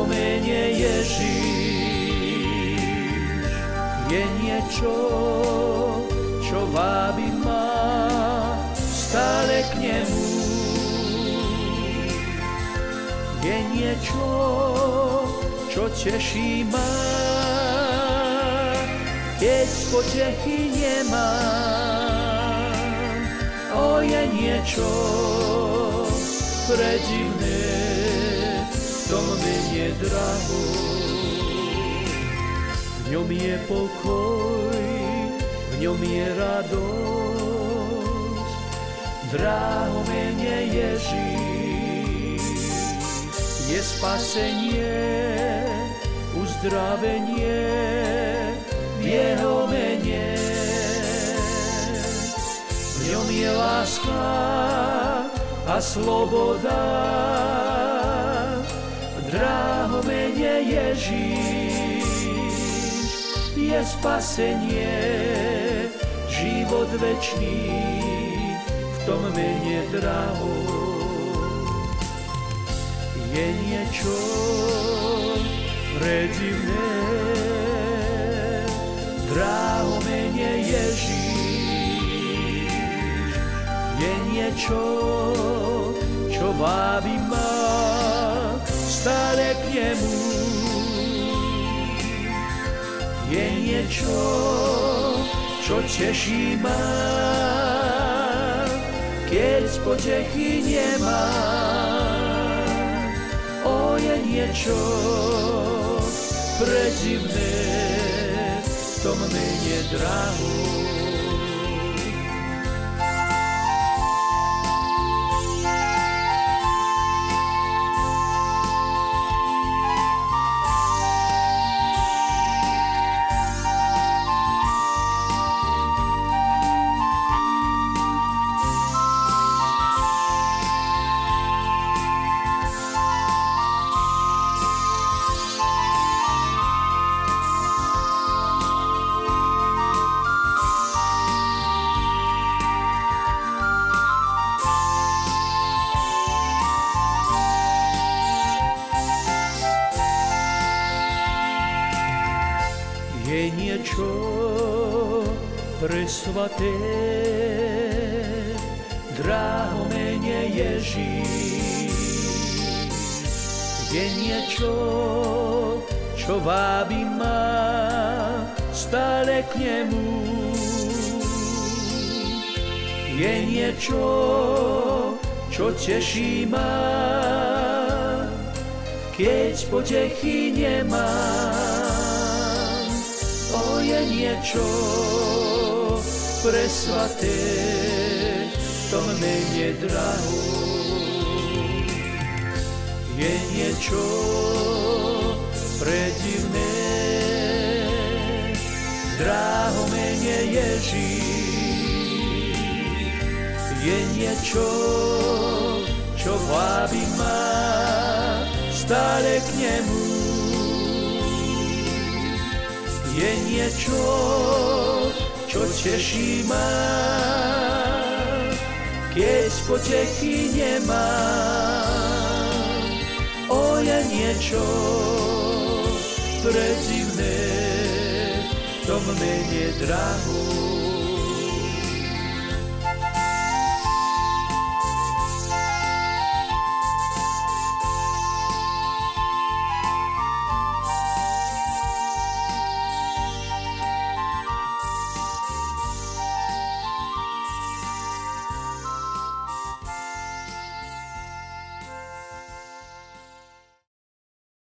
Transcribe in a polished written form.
mene Ježiš. Je niečo, čo vábi ma stále k nemu. Je niečo, čo teší ma, keď potechy nemám. O, je niečo predivné v tom mene draho. V ňom je pokoj, v ňom je radosť, dráho mene Ježiš. Je spasenie, uzdravenie v jeho mene. V ňom je láska a sloboda, dráho mene Ježiš. Je spasenie, život večný v tom mene dráho. Je niečo predivné, dráho mene Ježiš. Je niečo, čo vábi ma stále k nemu. Je niečo, čo teší ma, keď potechy nemám. O, je niečo predivné v tom mene draho. Je niečo presvaté, dráho mene Ježiš. Je niečo, čo vábi ma stále k nemu. Je niečo, čo teší ma, keď potechy nemám. O, je niečo presvaté v tom mene draho. Je niečo predivné, dráho mene Ježiš. Je niečo, čo vábi ma stále k nemu. Je niečo, čo teší ma, keď potechy nemám. O, je niečo predivné v tom mene draho.